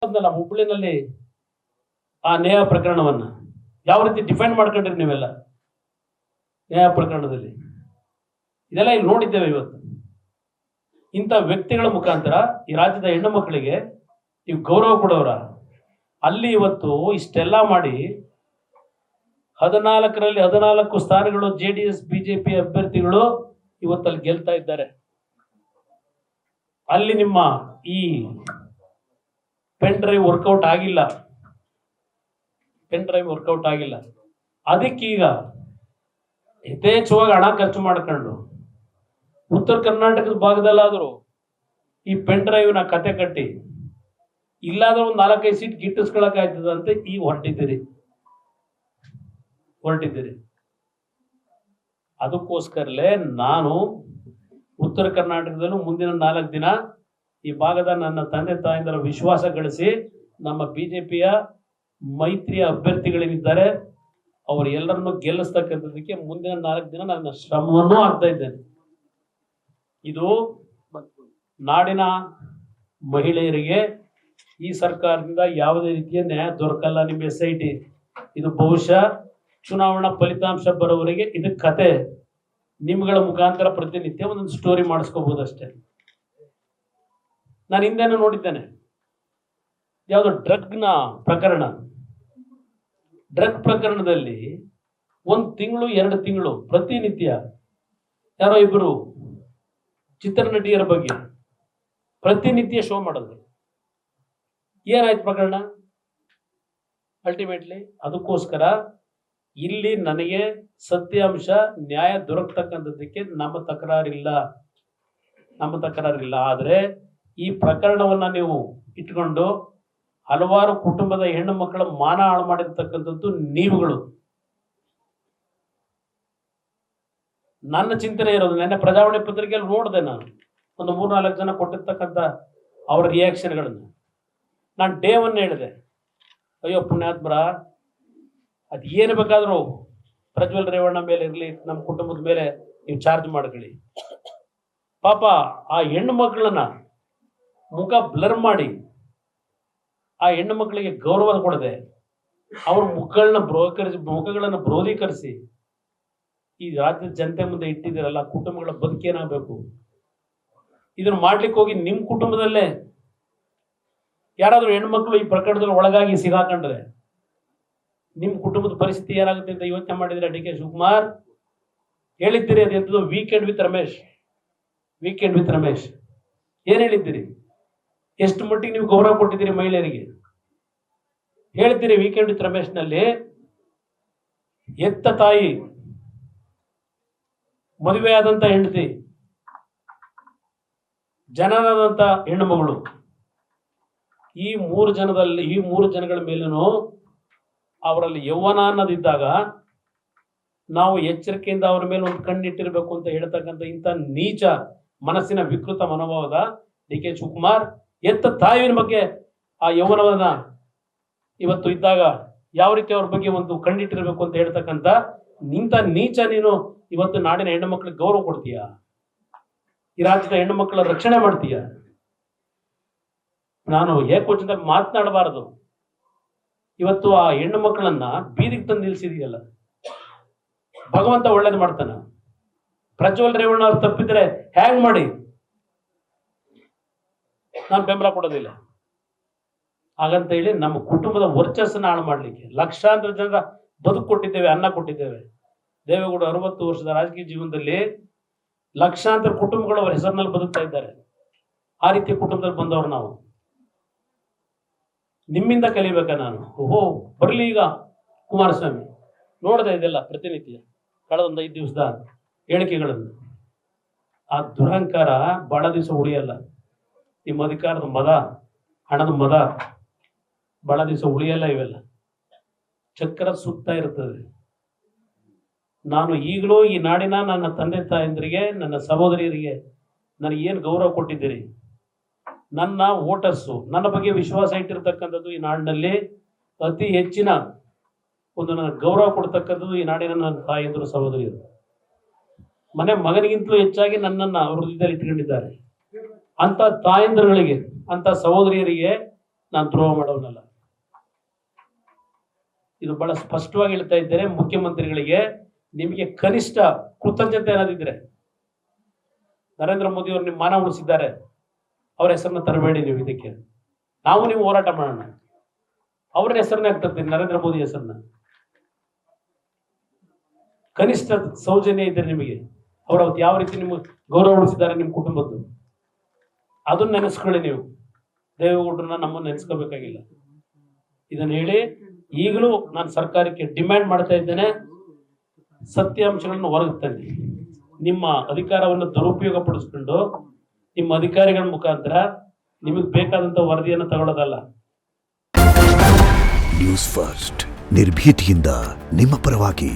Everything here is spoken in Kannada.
ಹುಬ್ಬಳ್ಳಿನಲ್ಲಿ ಆ ನೇಹ ಪ್ರಕರಣವನ್ನ ಯಾವ ರೀತಿ ಡಿಫೈನ್ ಮಾಡ್ಕೊಂಡ್ರಿ ನೀವೆಲ್ಲ ನೇಹ ಪ್ರಕರಣದಲ್ಲಿ ಇದೆಲ್ಲ ಇಲ್ಲಿ ನೋಡಿದ್ದೇವೆ. ಇವತ್ತು ಇಂಥ ವ್ಯಕ್ತಿಗಳ ಮುಖಾಂತರ ಈ ರಾಜ್ಯದ ಹೆಣ್ಣು ಮಕ್ಕಳಿಗೆ ನೀವು ಗೌರವ ಕೊಡೋರ ಅಲ್ಲಿ ಇವತ್ತು ಇಷ್ಟೆಲ್ಲ ಮಾಡಿ 14ರಲ್ಲಿ 14 ಸ್ಥಾನಗಳು JDS BJP ಅಭ್ಯರ್ಥಿಗಳು ಇವತ್ತಲ್ಲಿ ಗೆಲ್ತಾ ಇದ್ದಾರೆ. ಅಲ್ಲಿ ನಿಮ್ಮ ಈ ಪೆನ್ ಡ್ರೈವ್ ವರ್ಕೌಟ್ ಆಗಿಲ್ಲ, ಅದಕ್ಕೀಗ ಯಥೇಚ್ಛವಾಗಿ ಹಣ ಖರ್ಚು ಮಾಡ್ಕೊಂಡು ಉತ್ತರ ಕರ್ನಾಟಕದ ಭಾಗದಲ್ಲಾದರೂ ಈ ಪೆನ್ ಡ್ರೈವ್ನ ಕತೆ ಕಟ್ಟಿ ಇಲ್ಲಾದ್ರೂ ಒಂದು 4-5 ಸೀಟ್ ಗಿಟ್ಟಿಸ್ಕೊಳಕಾಯ್ತದಂತೆ ಈಗ ಹೊರಟಿದ್ದೀರಿ. ಅದಕ್ಕೋಸ್ಕರಲೇ ನಾನು ಉತ್ತರ ಕರ್ನಾಟಕದಲ್ಲೂ ಮುಂದಿನ 4 ದಿನ ಈ ಭಾಗದ ನನ್ನ ತಂದೆ ತಾಯಿಂದರ ವಿಶ್ವಾಸ ಗಳಿಸಿ ನಮ್ಮ ಬಿಜೆಪಿಯ ಮೈತ್ರಿಯ ಅಭ್ಯರ್ಥಿಗಳೇನಿದ್ದಾರೆ ಅವರೆಲ್ಲರನ್ನು ಗೆಲ್ಲಿಸ್ತಕ್ಕಂಥದಕ್ಕೆ ಮುಂದಿನ 4 ದಿನ ನನ್ನ ಶ್ರಮವನ್ನು ಆಗ್ತಾ ಇದ್ದೇನೆ. ಇದು ನಾಡಿನ ಮಹಿಳೆಯರಿಗೆ ಈ ಸರ್ಕಾರದಿಂದ ಯಾವುದೇ ರೀತಿಯ ನ್ಯಾಯ ದೊರಕಲ್ಲ. ನಿಮ್ಮ SIT ಇದು ಬಹುಶಃ ಚುನಾವಣಾ ಫಲಿತಾಂಶ ಬರೋವರೆಗೆ ಇದು ಕತೆ ನಿಮ್ಗಳ ಮುಖಾಂತರ ಪ್ರತಿನಿತ್ಯ ಒಂದೊಂದು ಸ್ಟೋರಿ ಮಾಡಿಸ್ಕೋಬಹುದು ಅಷ್ಟೇ. ನಾನು ಹಿಂದೆನೂ ನೋಡಿದ್ದೇನೆ, ಯಾವುದು ಡ್ರಗ್ ಪ್ರಕರಣದಲ್ಲಿ 1 ತಿಂಗಳು 2 ತಿಂಗಳು ಪ್ರತಿನಿತ್ಯ ಯಾರೋ ಇಬ್ಬರು ಚಿತ್ರನಟಿಯರ ಬಗ್ಗೆ ಪ್ರತಿನಿತ್ಯ ಶೋ ಮಾಡಿದ್ರು. ಏನಾಯ್ತು ಪ್ರಕರಣ ಅಲ್ಟಿಮೇಟ್ಲಿ? ಅದಕ್ಕೋಸ್ಕರ ಇಲ್ಲಿ ನನಗೆ ಸತ್ಯಾಂಶ ನ್ಯಾಯ ದೊರಕತಕ್ಕಂಥದ್ದಕ್ಕೆ ನಮ್ಮ ತಕರಾರಿಲ್ಲ. ಆದರೆ ಈ ಪ್ರಕರಣವನ್ನ ನೀವು ಇಟ್ಕೊಂಡು ಹಲವಾರು ಕುಟುಂಬದ ಹೆಣ್ಣು ಮಕ್ಕಳ ಮಾನ ಹಾಳು ಮಾಡಿರ್ತಕ್ಕಂಥದ್ದು ನೀವುಗಳು. ನನ್ನ ಚಿಂತನೆ ಇರೋದು, ನೆನ್ನೆ ಪ್ರಜಾವಾಣಿ ಪತ್ರಿಕೆಯಲ್ಲಿ ನೋಡಿದೆ ನಾನು ಒಂದು 3-4 ಜನ ಕೊಟ್ಟಿರ್ತಕ್ಕಂಥ ಅವರ ರಿಯಾಕ್ಷನ್ಗಳನ್ನು. ನಾನು ಡೇ 1 ಹೇಳಿದೆ, ಅಯ್ಯೋ ಪುಣ್ಯಾತ್ಮರ, ಅದು ಏನು ಬೇಕಾದರೂ ಪ್ರಜ್ವಲ್ ರೇವಣ್ಣ ಮೇಲೆ ಇರಲಿ, ನಮ್ಮ ಕುಟುಂಬದ ಮೇಲೆ ನೀವು ಚಾರ್ಜ್ ಮಾಡ್ಕೊಳ್ಳಿ. ಪಾಪ ಆ ಹೆಣ್ಣು ಮಕ್ಕಳನ್ನ ಮುಖ ಬ್ಲರ್ ಮಾಡಿ ಆ ಹೆಣ್ಣು ಮಕ್ಕಳಿಗೆ ಗೌರವ ಕೊಡದೆ ಅವ್ರ ಮುಖಗಳನ್ನು ಬ್ರೋಧೀಕರಿಸಿ ಈ ರಾಜ್ಯದ ಜನತೆ ಮುಂದೆ ಇಟ್ಟಿದ್ದೀರಲ್ಲ, ಕುಟುಂಬಗಳ ಬದುಕೇನಾಗಬೇಕು? ಇದನ್ನು ಮಾಡ್ಲಿಕ್ಕೆ ಹೋಗಿ ನಿಮ್ಮ ಕುಟುಂಬದಲ್ಲೇ ಯಾರಾದ್ರೂ ಹೆಣ್ಮಕ್ಳು ಈ ಪ್ರಕರಣದಲ್ಲಿ ಒಳಗಾಗಿ ಸಿಗಾಕೊಂಡ್ರೆ ನಿಮ್ಮ ಕುಟುಂಬದ ಪರಿಸ್ಥಿತಿ ಏನಾಗುತ್ತೆ ಅಂತ ಯೋಚನೆ ಮಾಡಿದ್ರೆ DK ಶಿವಕುಮಾರ್ ಹೇಳಿದ್ದೀರಿ. ಅದೆಂತದ್ದು ವೀಕೆಂಡ್ ವಿತ್ ರಮೇಶ್ ಏನ್ ಹೇಳಿದ್ದೀರಿ? ಎಷ್ಟು ಮಟ್ಟಿಗೆ ನೀವು ಗೌರವ ಕೊಟ್ಟಿದ್ದೀರಿ ಮಹಿಳೆಯರಿಗೆ? ಹೇಳ್ತೀರಿ ವೀಕೆಂಡ್ ವಿತ್ ರಮೇಶ್ ನಲ್ಲಿ ಎತ್ತ ತಾಯಿ, ಮದುವೆಯಾದಂತ ಹೆಂಡತಿ, ಜನನಾದಂತ ಹೆಣ್ಣು ಮಗಳು, ಈ 3 ಜನಗಳ ಮೇಲೂ ಅವರಲ್ಲಿ ಯೌವನ ಅನ್ನೋದಿದ್ದಾಗ ನಾವು ಎಚ್ಚರಿಕೆಯಿಂದ ಅವರ ಮೇಲೆ ಒಂದು ಕಣ್ಣಿಟ್ಟಿರ್ಬೇಕು ಅಂತ ಹೇಳ್ತಕ್ಕಂಥ ಇಂಥ ನೀಚ ಮನಸ್ಸಿನ ವಿಕೃತ ಮನೋಭಾವದ DK ಶಿವಕುಮಾರ್ ಎತ್ತ ತಾಯಿನ ಬಗ್ಗೆ ಆ ಯೌವನವನ್ನ ಇವತ್ತು ಇದ್ದಾಗ ಯಾವ ರೀತಿ ಅವ್ರ ಬಗ್ಗೆ ಒಂದು ಕಣ್ಣಿಟ್ಟಿರ್ಬೇಕು ಅಂತ ಹೇಳ್ತಕ್ಕಂಥ ನಿಂತ ನೀಚ ನೀನು ಇವತ್ತು ನಾಡಿನ ಹೆಣ್ಣು ಮಕ್ಕಳಿಗೆ ಗೌರವ ಕೊಡ್ತೀಯ? ಈ ರಾಜ್ಯದ ಹೆಣ್ಣು ಮಕ್ಕಳ ರಕ್ಷಣೆ ಮಾಡ್ತೀಯ? ನಾನು ಏಕೋಚನದಲ್ಲಿ ಮಾತನಾಡಬಾರದು. ಇವತ್ತು ಆ ಹೆಣ್ಣು ಮಕ್ಕಳನ್ನ ಬೀದಿಗೆ ತಂದು ನಿಲ್ಸಿದೆಯಲ್ಲ, ಭಗವಂತ ಒಳ್ಳೇದು ಮಾಡ್ತಾನ. ಪ್ರಜ್ವಲ್ ರೇವಣ್ಣ ಅವ್ರು ತಪ್ಪಿದ್ರೆ ಹ್ಯಾಂಗ್ ಮಾಡಿ ನಾನು ಬೆಂಬಲ ಕೊಡೋದಿಲ್ಲ. ಹಾಗಂತ ಹೇಳಿ ನಮ್ಮ ಕುಟುಂಬದ ವರ್ಚಸ್ಸನ್ನ ಹಾಳು ಮಾಡ್ಲಿಕ್ಕೆ ಲಕ್ಷಾಂತರ ಜನರ ಬದುಕು ಕೊಟ್ಟಿದ್ದೇವೆ, ಅನ್ನ ಕೊಟ್ಟಿದ್ದೇವೆ. ದೇವೇಗೌಡ 60 ವರ್ಷದ ರಾಜಕೀಯ ಜೀವನದಲ್ಲಿ ಲಕ್ಷಾಂತರ ಕುಟುಂಬಗಳು ಅವರ ಹೆಸರಿನಲ್ಲಿ ಬದುಕ್ತಾ ಇದ್ದಾರೆ. ಆ ರೀತಿಯ ಕುಟುಂಬದಲ್ಲಿ ಬಂದವರು ನಾವು. ನಿಮ್ಮಿಂದ ಕಲಿಬೇಕಾ ನಾನು? ಬರ್ಲಿ ಈಗ ಕುಮಾರಸ್ವಾಮಿ ನೋಡದೆ ಇದೆಲ್ಲ ಪ್ರತಿನಿತ್ಯ ಕಳೆದ 5 ದಿವಸದ ಹೇಳಿಕೆಗಳನ್ನು. ಆ ದುರಹಂಕಾರ ಬಹಳ ದಿವಸ ಉಳಿಯಲ್ಲ. ನಿಮ್ಮ ಅಧಿಕಾರದ ಮದ, ಹಣದ ಮದ ಬಹಳ ದಿವಸ ಉಳಿಯಲ್ಲ. ಇವೆಲ್ಲ ಚಕ್ರ ಸುತ್ತಾ ಇರ್ತದೆ. ನಾನು ಈಗಲೂ ಈ ನಾಡಿನ ನನ್ನ ತಂದೆ ತಾಯಂದಿರಿಗೆ, ನನ್ನ ಸಹೋದರಿಯರಿಗೆ ನನಗೆ ಏನು ಗೌರವ ಕೊಟ್ಟಿದ್ದೀರಿ, ನನ್ನ ವೋಟರ್ಸು ನನ್ನ ಬಗ್ಗೆ ವಿಶ್ವಾಸ ಇಟ್ಟಿರ್ತಕ್ಕಂಥದ್ದು, ಈ ನಾಡಿನಲ್ಲಿ ಅತಿ ಹೆಚ್ಚಿನ ಒಂದು ನನ್ನ ಗೌರವ ಕೊಡ್ತಕ್ಕಂಥದ್ದು ಈ ನಾಡಿನ ನನ್ನ ತಾಯಂದಿರು ಸಹೋದರಿಯರು. ಮಗನಿಗಿಂತಲೂ ಹೆಚ್ಚಾಗಿ ನನ್ನನ್ನು ಅವ್ರ ಹೃದಯದಲ್ಲಿ ಇಟ್ಕೊಂಡಿದ್ದಾರೆ. ಅಂತ ತಾಯಂದಿರುಗಳಿಗೆ, ಅಂತ ಸಹೋದರಿಯರಿಗೆ ನಾನು ದ್ರೋಹ ಮಾಡೋನಲ್ಲ. ಇದು ಬಹಳ ಸ್ಪಷ್ಟವಾಗಿ ಹೇಳ್ತಾ ಇದ್ದೇನೆ ಮುಖ್ಯಮಂತ್ರಿಗಳಿಗೆ. ನಿಮಗೆ ಕನಿಷ್ಠ ಕೃತಜ್ಞತೆ ಅನ್ನೋದಿದ್ರೆ, ನರೇಂದ್ರ ಮೋದಿ ಅವರು ನಿಮ್ಮ ಮಾನ ಉಳಿಸಿದ್ದಾರೆ, ಅವರ ಹೆಸರನ್ನ ತರಬೇಡಿ ನೀವು. ಇದಕ್ಕೆ ನಾವು ನೀವು ಹೋರಾಟ ಮಾಡೋಣ. ಅವ್ರ ಹೆಸರನ್ನೇ ತರ್ತೀನಿ, ನರೇಂದ್ರ ಮೋದಿ ಹೆಸರನ್ನ. ಕನಿಷ್ಠ ಸೌಜನ್ಯ ಇದ್ರೆ ನಿಮಗೆ, ಅವ್ರು ಅವತ್ತು ಯಾವ ರೀತಿ ನಿಮ್ಗೆ ಗೌರವ ಉಳಿಸಿದ್ದಾರೆ ನಿಮ್ಮ ಕುಟುಂಬದ್ದು, ಅದನ್ನ ನೆನೆಸ್ಕೊಳ್ಳಿ ನೀವು. ದೇವೇಗೌಡರನ್ನ ನಮ್ಮನ್ನು ನೆನೆಸ್ಕೋಬೇಕಾಗಿಲ್ಲ. ಇದನ್ನ ಹೇಳಿ ಈಗಲೂ ನಾನು ಸರ್ಕಾರಕ್ಕೆ ಡಿಮ್ಯಾಂಡ್ ಮಾಡ್ತಾ ಇದ್ದೇನೆ, ಸತ್ಯಾಂಶಗಳನ್ನು ಹೊರಗೆ ತನ್ನಿ. ನಿಮ್ಮ ಅಧಿಕಾರವನ್ನು ದುರುಪಯೋಗ ಪಡಿಸ್ಕೊಂಡು ನಿಮ್ಮ ಅಧಿಕಾರಿಗಳ ಮುಖಾಂತರ ನಿಮಗೆ ಬೇಕಾದಂತ ವರದಿಯನ್ನು ತಗೊಳ್ಳೋದಲ್ಲ. ನ್ಯೂಸ್ ಫಸ್ಟ್, ನಿರ್ಭೀತಿಯಿಂದ ನಿಮ್ಮ ಪರವಾಗಿ.